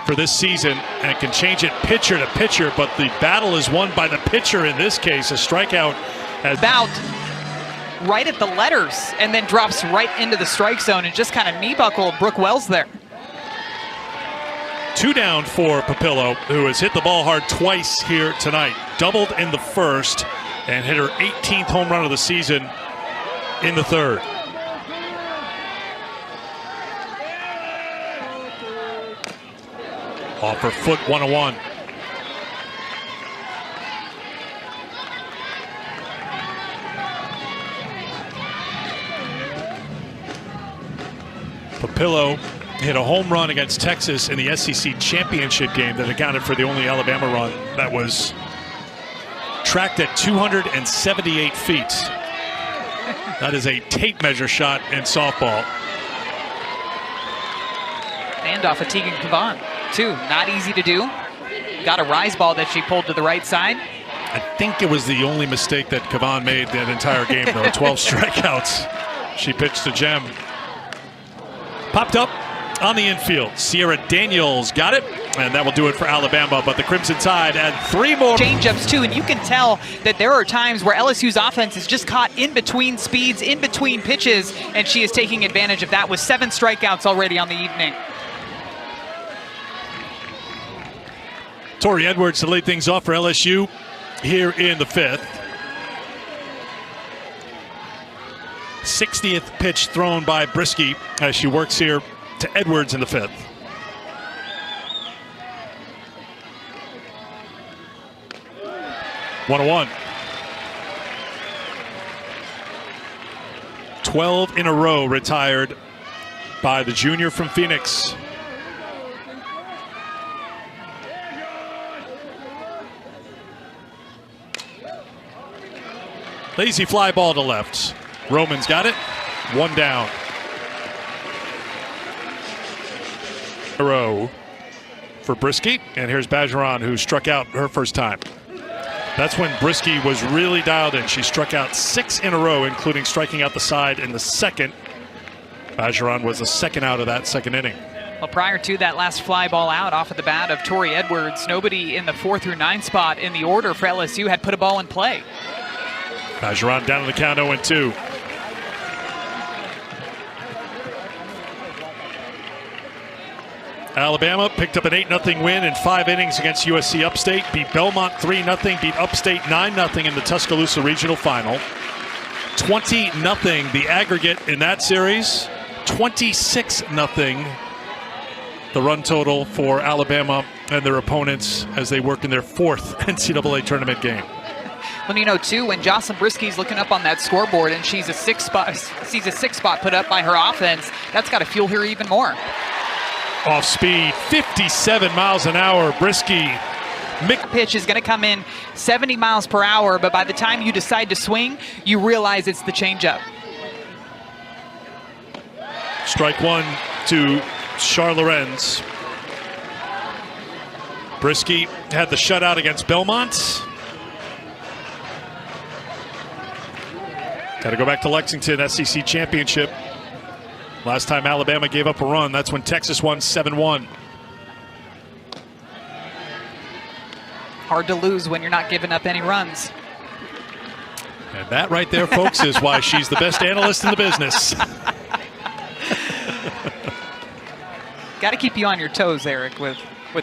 for this season and can change it pitcher to pitcher, but the battle is won by the pitcher in this case. A strikeout has about right at the letters and then drops right into the strike zone and just kind of knee buckled Brooke Wells there. 2 down for Papillo, who has hit the ball hard twice here tonight. Doubled in the first and hit her 18th home run of the season in the third. Off her foot, 1-1. Papillo hit a home run against Texas in the SEC championship game that accounted for the only Alabama run. That was tracked at 278 feet. That is a tape measure shot in softball. And off of Tegan Cavan, too. Not easy to do. Got a rise ball that she pulled to the right side. I think it was the only mistake that Cavan made that entire game, though. 12 strikeouts. She pitched to Gem. Popped up on the infield. Sierra Daniels got it, and that will do it for Alabama. But the Crimson Tide add 3 more. Change-ups, too, and you can tell that there are times where LSU's offense is just caught in between speeds, in between pitches, and she is taking advantage of that with 7 strikeouts already on the evening. Tori Edwards to lead things off for LSU here in the 5th. 60th pitch thrown by Brisky as she works here to Edwards in the 5th. One 1. 12 in a row retired by the junior from Phoenix. Lazy fly ball to left. Roman's got it. 1 down. A row for Brisky. And here's Bajaran, who struck out her first time. That's when Brisky was really dialed in. She struck out 6 in a row, including striking out the side in the second. Bajaran was the second out of that second inning. Well, prior to that last fly ball out off of the bat of Tori Edwards, nobody in the 4 through 9 spot in the order for LSU had put a ball in play. Bajaran down on the count, 0-2. Alabama picked up an 8-0 win in 5 innings against USC Upstate. Beat Belmont 3-0. Beat Upstate 9-0 in the Tuscaloosa Regional Final. 20-0 the aggregate in that series. 26-0 the run total for Alabama and their opponents as they work in their 4th NCAA tournament game. Well, you know, too, when Jocelyn Brisky's looking up on that scoreboard and sees a 6 spot put up by her offense, that's got to fuel her even more. Off speed, 57 miles an hour. Brisky. Pitch is going to come in 70 miles per hour, but by the time you decide to swing, you realize it's the changeup. Strike 1 to Char Lorenz. Brisky had the shutout against Belmont. Got to go back to Lexington, SEC championship. Last time Alabama gave up a run, that's when Texas won 7-1. Hard to lose when you're not giving up any runs. And that right there, folks, is why she's the best analyst in the business. Got to keep you on your toes, Eric, with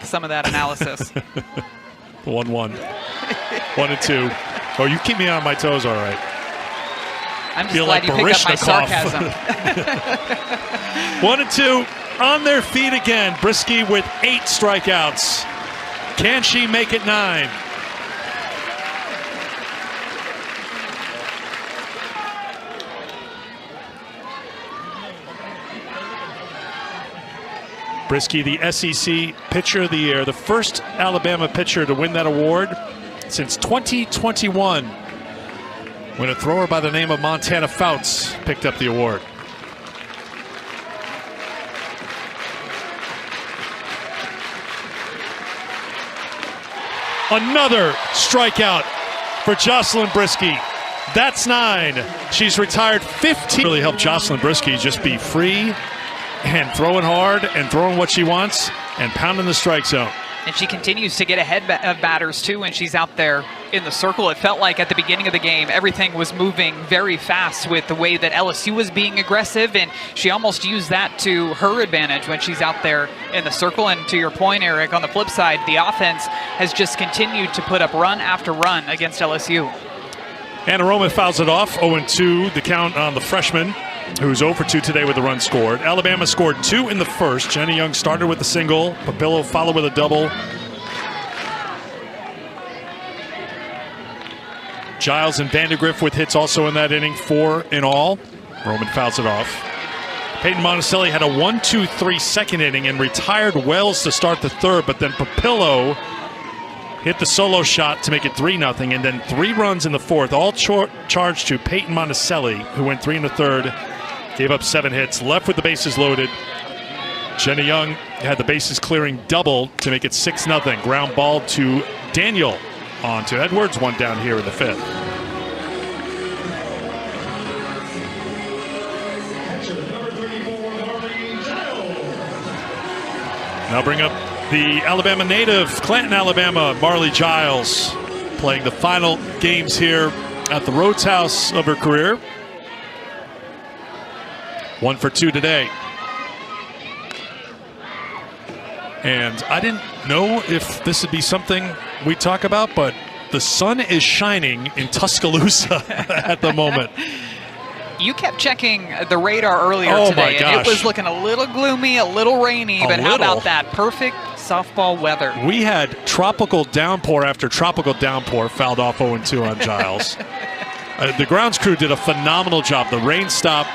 some of that analysis. 1-1. 1-2. Oh, you keep me on my toes, all right. I'm just glad you picked up my sarcasm. 1-2 on their feet again. Brisky with 8 strikeouts. Can she make it 9? Brisky, the SEC Pitcher of the Year, the first Alabama pitcher to win that award since 2021. When a thrower by the name of Montana Fouts picked up the award. Another strikeout for Jocelyn Brisky. That's 9. She's retired 15. Really helped Jocelyn Brisky just be free and throwing hard and throwing what she wants and pounding the strike zone. And she continues to get ahead of batters, too, when she's out there in the circle. It felt like at the beginning of the game, everything was moving very fast with the way that LSU was being aggressive, and she almost used that to her advantage when she's out there in the circle. And to your point, Eric, on the flip side, the offense has just continued to put up run after run against LSU. Anna Roman fouls it off, 0-2, the count on the freshman, who's 0 for 2 today with a run scored. Alabama scored 2 in the first. Jenny Young started with a single. Papillo followed with a double. Giles and Vandegrift with hits also in that inning, 4 in all. Roman fouls it off. Peyton Monticelli had a 1-2-3 second inning and retired Wells to start the third, but then Papillo hit the solo shot to make it 3-0, and then 3 runs in the fourth, all charged to Peyton Monticelli, who went 3 in the third, gave up 7 hits, left with the bases loaded. Jenny Young had the bases clearing double to make it 6-0. Ground ball to Daniel. On to Edwards, 1 down here in the 5th. Now bring up the Alabama native, Clanton, Alabama, Marley Giles, playing the final games here at the Rhodes House of her career. 1 for 2 today. And I didn't know if this would be something we talk about, but the sun is shining in Tuscaloosa at the moment. You kept checking the radar earlier today, and it was looking a little gloomy, a little rainy, but how about that perfect softball weather? We had tropical downpour after tropical downpour, fouled off 0-2 on Giles. The grounds crew did a phenomenal job. The rain stopped.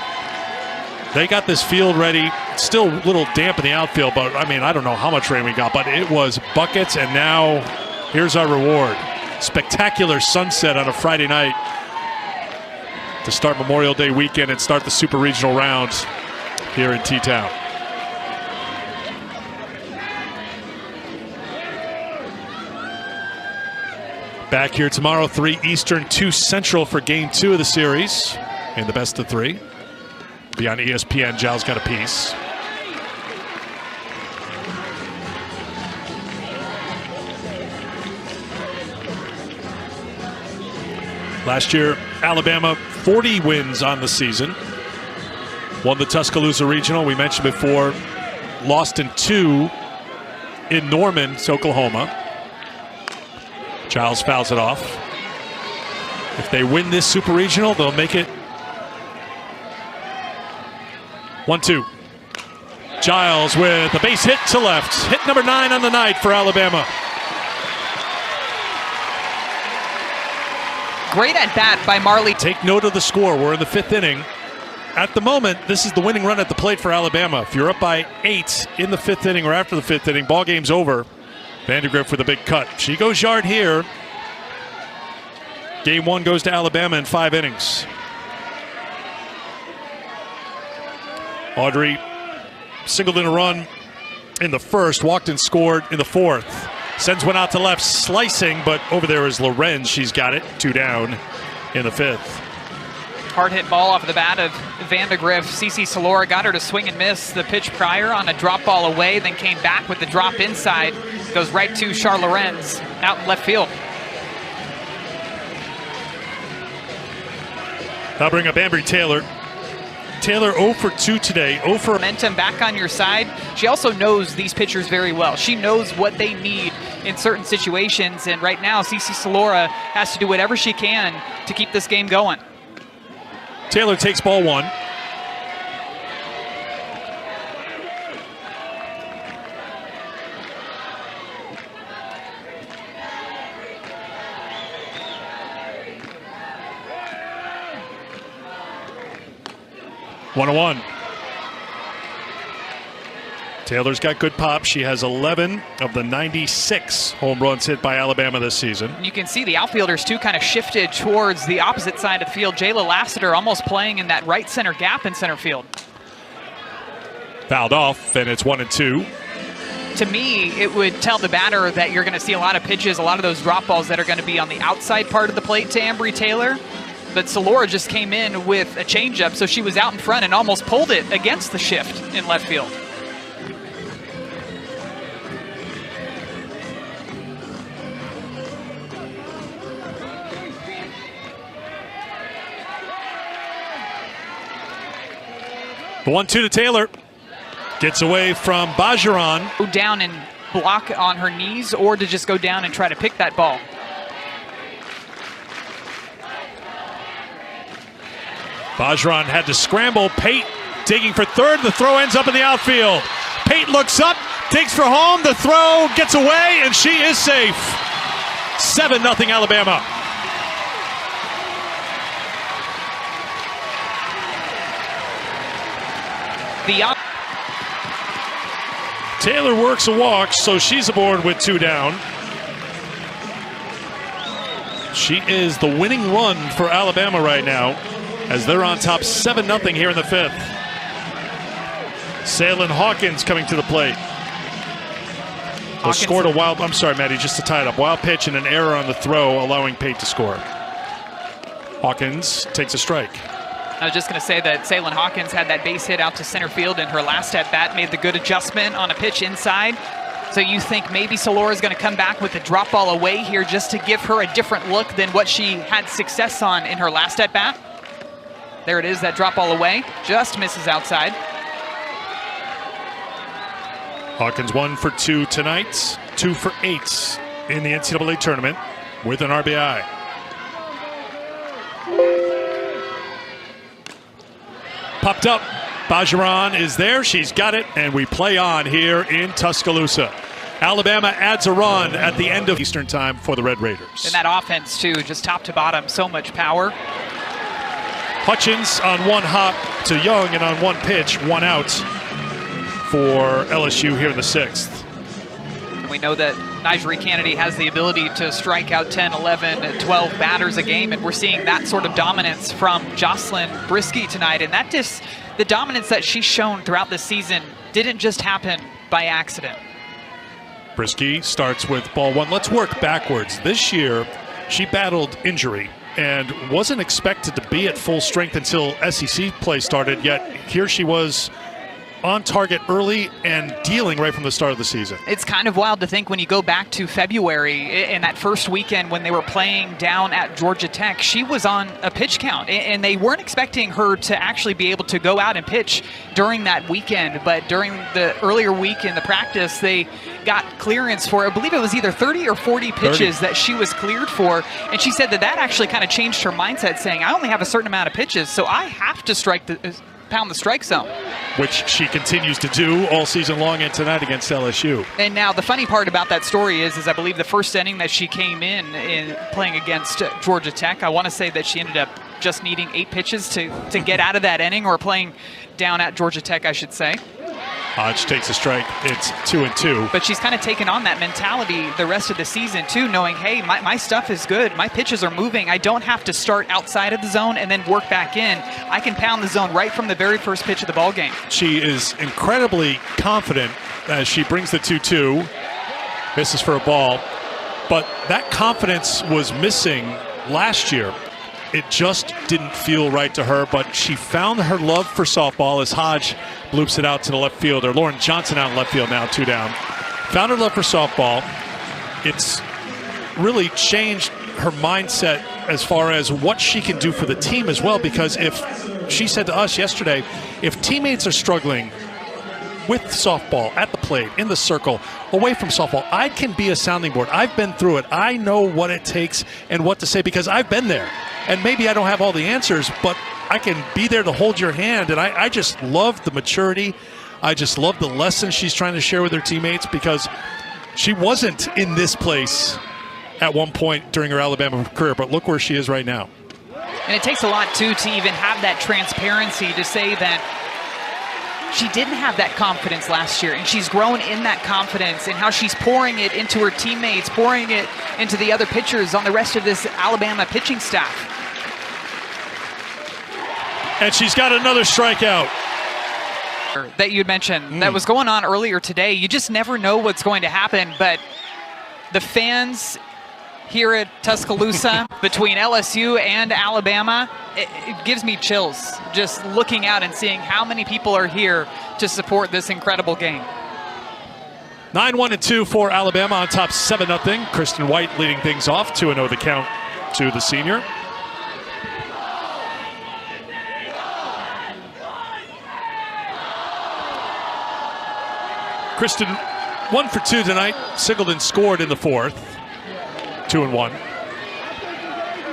They got this field ready. Still a little damp in the outfield, but I mean, I don't know how much rain we got, but it was buckets, and now here's our reward. Spectacular sunset on a Friday night to start Memorial Day weekend and start the Super Regional rounds here in T-Town. Back here tomorrow, 3 Eastern, 2 Central for Game 2 of the series in the best of 3. Be on ESPN. Giles got a piece. Last year, Alabama 40 wins on the season. Won the Tuscaloosa Regional, we mentioned before. Lost in 2 in Norman, Oklahoma. Giles fouls it off. If they win this Super Regional, they'll make it 1-2. Giles with a base hit to left. Hit number 9 on the night for Alabama. Great at bat by Marley. Take note of the score. We're in the 5th inning. At the moment, this is the winning run at the plate for Alabama. If you're up by 8 in the 5th inning or after the 5th inning, ball game's over. Vandegrift with a big cut. She goes yard here. Game 1 goes to Alabama in 5 innings. Audrey singled in a run in the first, walked and scored in the 4th. Sends one out to left, slicing, but over there is Lorenz. She's got it, 2 down in the 5th. Hard hit ball off of the bat of Vandegrift. CC Salora got her to swing and miss the pitch prior on a drop ball away, then came back with the drop inside. Goes right to Char Lorenz out in left field. I'll bring up Ambry Taylor. Taylor 0 for 2 today. 0 for momentum back on your side. She also knows these pitchers very well. She knows what they need in certain situations, and right now CC Salora has to do whatever she can to keep this game going. Taylor takes ball 1. One. Taylor's got good pop. She has 11 of the 96 home runs hit by Alabama this season. You can see the outfielders, too, kind of shifted towards the opposite side of the field. Jayla Lassiter almost playing in that right center gap in center field. Fouled off, and it's 1-2. To me, it would tell the batter that you're going to see a lot of pitches, a lot of those drop balls that are going to be on the outside part of the plate to Ambry Taylor. But Salora just came in with a changeup, so she was out in front and almost pulled it against the shift in left field. The 1-2 to Taylor. Gets away from Bajaran. Go down and block on her knees, or to just go down and try to pick that ball. Bajaran had to scramble. Pate digging for third. The throw ends up in the outfield. Pate looks up, digs for home. The throw gets away, and she is safe. 7-0 Alabama. Taylor works a walk, so she's aboard with 2 down. She is the winning run for Alabama right now, as they're on top 7-0 here in the 5th. Salem Hawkins coming to the plate. Scored a wild, I'm sorry, Maddie, just to tie it up. Wild pitch and an error on the throw, allowing Pate to score. Hawkins takes a strike. I was just going to say that Salem Hawkins had that base hit out to center field in her last at-bat, made the good adjustment on a pitch inside. So you think maybe Solora is going to come back with a drop ball away here just to give her a different look than what she had success on in her last at-bat. There it is, that drop ball away. Just misses outside. Hawkins 1 for 2 tonight, 2 for 8 in the NCAA tournament with an RBI. Popped up. Bajaran is there. She's got it, and we play on here in Tuscaloosa. Alabama adds a run at the end of Eastern time for the Red Raiders. And that offense, too, just top to bottom, so much power. Hutchins on 1 hop to Young, and on 1 pitch, 1 out for LSU here in the 6th. We know that Nigeri Kennedy has the ability to strike out 10, 11, 12 batters a game, and we're seeing that sort of dominance from Jocelyn Brisky tonight. And that just, the dominance that she's shown throughout the season didn't just happen by accident. Brisky starts with ball 1. Let's work backwards. This year, she battled injury and wasn't expected to be at full strength until SEC play started, yet here she was on target early and dealing right from the start of the season. It's kind of wild to think when you go back to February in that first weekend when they were playing down at Georgia Tech, she was on a pitch count, and they weren't expecting her to actually be able to go out and pitch during that weekend. But during the earlier week in the practice, they got clearance for, I believe it was either 30 or 40 pitches that she was cleared for. And she said that that actually kind of changed her mindset, saying, I only have a certain amount of pitches, so I have to pound the strike zone. Which she continues to do all season long and tonight against LSU. And now the funny part about that story is I believe the first inning that she came in playing against Georgia Tech, I want to say that she ended up just needing 8 pitches to get out of that inning, or playing down at Georgia Tech, I should say. Hodge takes a strike. It's 2-2. But she's kind of taken on that mentality the rest of the season, too, knowing, hey, my stuff is good. My pitches are moving. I don't have to start outside of the zone and then work back in. I can pound the zone right from the very first pitch of the ball game. She is incredibly confident as she brings the 2-2. Misses for a ball. But that confidence was missing last year. It just didn't feel right to her, but she found her love for softball as Hodge bloops it out to the left fielder. Lauren Johnson out in left field now, 2 down. Found her love for softball. It's really changed her mindset as far as what she can do for the team as well, because if she said to us yesterday, if teammates are struggling with softball at the plate, in the circle, away from softball, I can be a sounding board. I've been through it. I know what it takes and what to say because I've been there. And maybe I don't have all the answers, but I can be there to hold your hand. And I just love the maturity. I just love the lessons she's trying to share with her teammates, because she wasn't in this place at one point during her Alabama career, but look where she is right now. And it takes a lot, too, to even have that transparency to say that she didn't have that confidence last year, and she's grown in that confidence, and how she's pouring it into her teammates, pouring it into the other pitchers on the rest of this Alabama pitching staff. And she's got another strikeout. That you'd mentioned that was going on earlier today. You just never know what's going to happen, but the fans here at Tuscaloosa between LSU and Alabama, it gives me chills just looking out and seeing how many people are here to support this incredible game. 9-1-2 for Alabama on top 7-0. Kristen White leading things off, 2-0 the count to the senior. Kristen, 1 for 2 tonight. Singleton scored in the fourth. 2-1.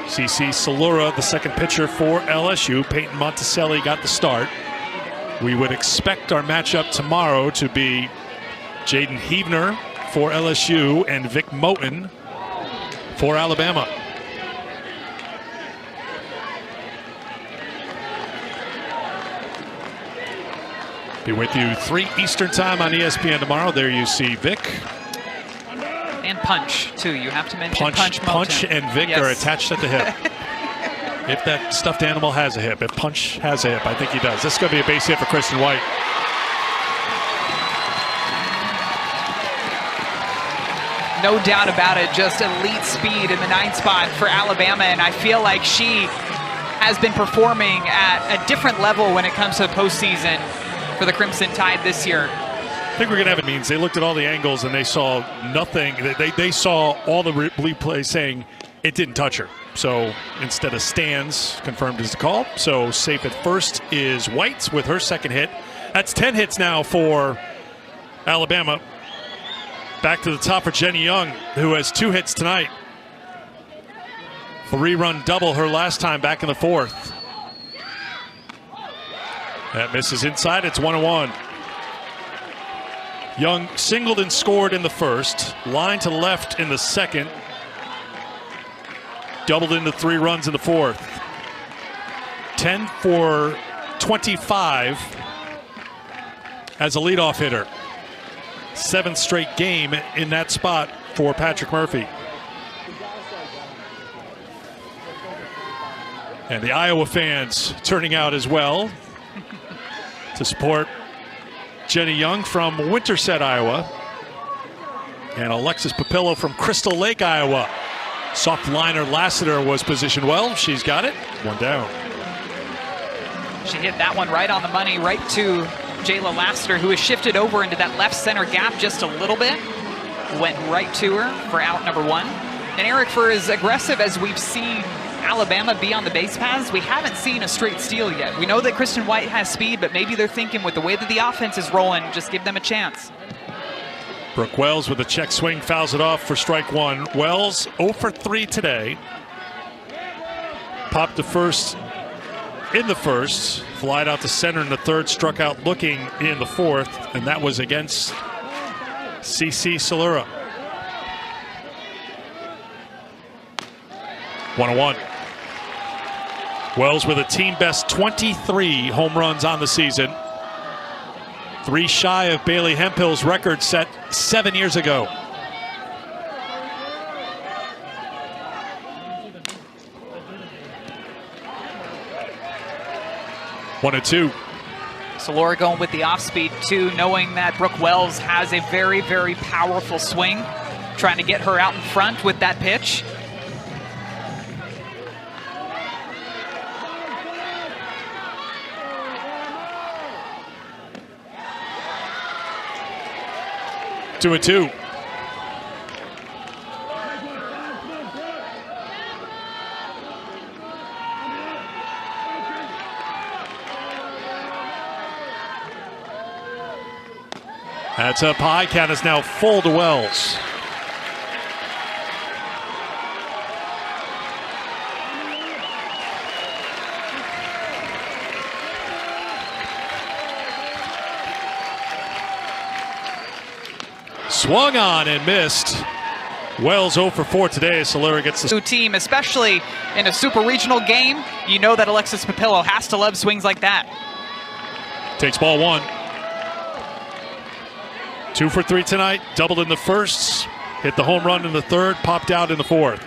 CC Salura, the second pitcher for LSU. Peyton Monticelli got the start. We would expect our matchup tomorrow to be Jaden Heavner for LSU and Vic Moten for Alabama. Be with you 3 Eastern time on ESPN tomorrow. There you see Vic. And Punch, too. You have to mention Punch. Punch and Vic are attached at the hip. If that stuffed animal has a hip. If Punch has a hip, I think he does. This is going to be a base hit for Kristen White. No doubt about it, just elite speed in the 9th spot for Alabama, and I feel like she has been performing at a different level when it comes to the postseason for the Crimson Tide this year. I think we're going to have it means they looked at all the angles and they saw nothing. They saw all the replay saying it didn't touch her. So instead of stands, confirmed as the call. So safe at first is White with her second hit. That's 10 hits now for Alabama. Back to the top for Jenny Young, who has 2 hits tonight. 3-run double her last time back in the fourth. That misses inside. It's 1-1. Young singled and scored in the first. Line to left in the second. Doubled into 3 runs in the fourth. 10 for 25 as a leadoff hitter. 7th straight game in that spot for Patrick Murphy. And the Iowa fans turning out as well to support Jenny Young from Winterset, Iowa. And Alexis Papillo from Crystal Lake, Iowa. Soft liner Lassiter was positioned well. She's got it. 1 down. She hit that one right on the money, right to Jayla Lassiter, who has shifted over into that left center gap just a little bit. Went right to her for out number 1. And Eric, for as aggressive as we've seen Alabama be on the base paths, we haven't seen a straight steal yet. We know that Kristen White has speed, but maybe they're thinking with the way that the offense is rolling, just give them a chance. Brooke Wells with a check swing, fouls it off for strike 1. Wells 0 for 3 today. Popped to first in the first, flied out to center in the third, struck out looking in the fourth, and that was against CC Salura. 1-1. Wells with a team best 23 home runs on the season. 3 shy of Bailey Hemphill's record set 7 years ago. One and 2. Salura going with the off speed too, knowing that Brooke Wells has a very, very powerful swing. Trying to get her out in front with that pitch. Two and 2. That's up high. Count is now full to Wells. Swung on and missed. Wells 0 for 4 today. Salura gets the team, especially in a super regional game. You know that Alexis Papillo has to love swings like that. Takes ball 1. 2 for 3 tonight. Doubled in the first. Hit the home run in the third. Popped out in the fourth.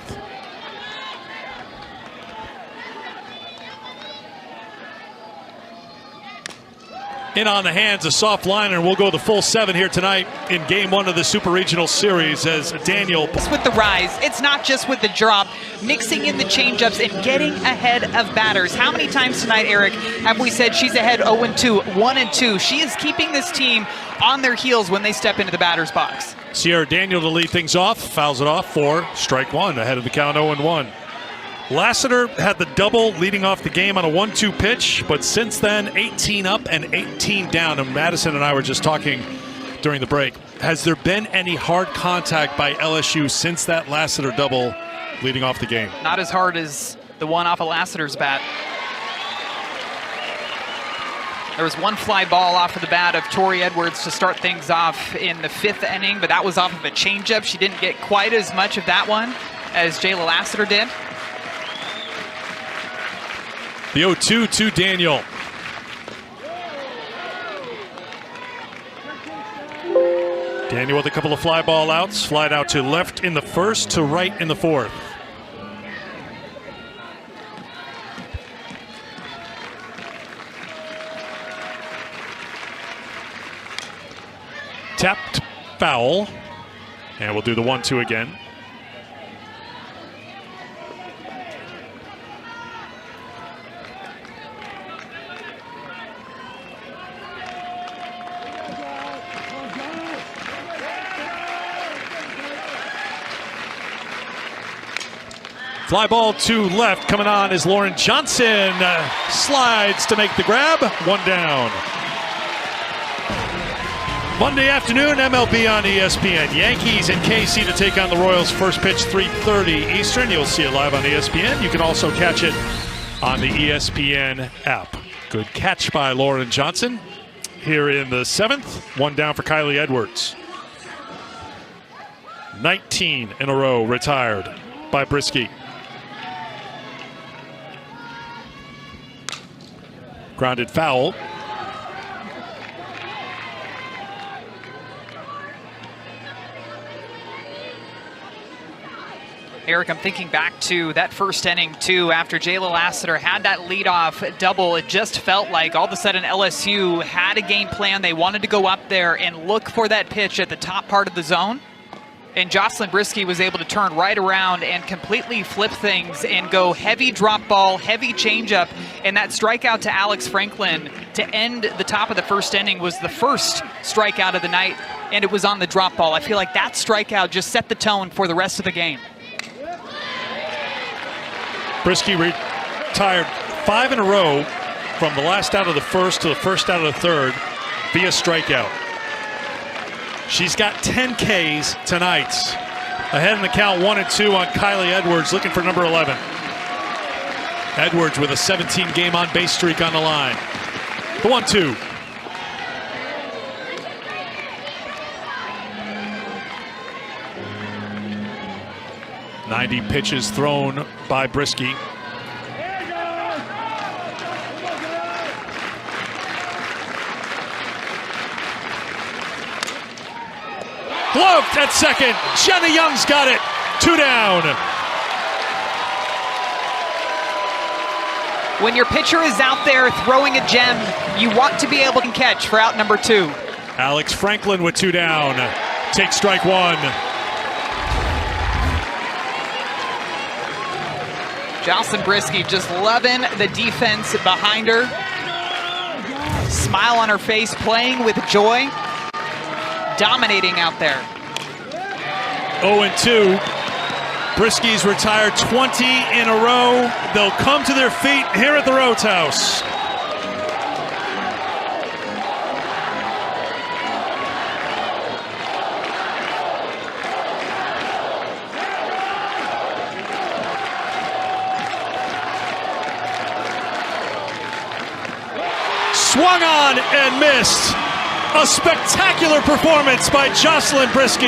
In on the hands, a soft liner, and we'll go the full 7 here tonight in game 1 of the Super Regional Series as Daniel. With the rise, it's not just with the drop, mixing in the changeups and getting ahead of batters. How many times tonight, Eric, have we said she's ahead 0-2, 1-2? She is keeping this team on their heels when they step into the batter's box. Sierra Daniel to lead things off, fouls it off for strike 1, ahead of the count 0-1. Lassiter had the double leading off the game on a 1-2 pitch, but since then 18 up and 18 down. And Madison and I were just talking during the break. Has there been any hard contact by LSU since that Lassiter double leading off the game? Not as hard as the one off of Lassiter's bat. There was one fly ball off of the bat of Tori Edwards to start things off in the 5th inning, but that was off of a changeup. She didn't get quite as much of that one as Jayla Lassiter did. The 0-2 to Daniel. Daniel with a couple of fly ball outs. Flied out to left in the 1st, to right in the 4th. Tapped foul. And we'll do the 1-2 again. Fly ball to left. Coming on is Lauren Johnson. Slides to make the grab. 1 down. Monday afternoon, MLB on ESPN. Yankees and KC to take on the Royals. First pitch, 3:30 Eastern. You'll see it live on ESPN. You can also catch it on the ESPN app. Good catch by Lauren Johnson. Here in the 7th, 1 down for Kylie Edwards. 19 in a row retired by Brisky. Grounded foul. Eric, I'm thinking back to that 1st inning, too. After Jayla Lassiter had that leadoff double, it just felt like all of a sudden LSU had a game plan. They wanted to go up there and look for that pitch at the top part of the zone. And Jocelyn Brisky was able to turn right around and completely flip things and go heavy drop ball, heavy changeup. And that strikeout to Alex Franklin to end the top of the 1st inning was the first strikeout of the night, and it was on the drop ball. I feel like that strikeout just set the tone for the rest of the game. Brisky retired 5 in a row from the last out of the 1st to the first out of the 3rd via strikeout. She's got 10 Ks tonight. Ahead in the count, 1-2 on Kylie Edwards, looking for number 11. Edwards with a 17-game on-base streak on the line. The 1-2. .90 pitches thrown by Brisky. Gloved at second. Jenna Young's got it. 2 down. When your pitcher is out there throwing a gem, you want to be able to catch for out number 2. Alex Franklin with 2 down. Takes strike 1. Jocelyn Brisky just loving the defense behind her. Smile on her face, playing with joy. Dominating out there. 0-2. Brisky's retired 20 in a row. They'll come to their feet here at the Rhodes House. Swung on and missed. A spectacular performance by Jocelyn Brisky.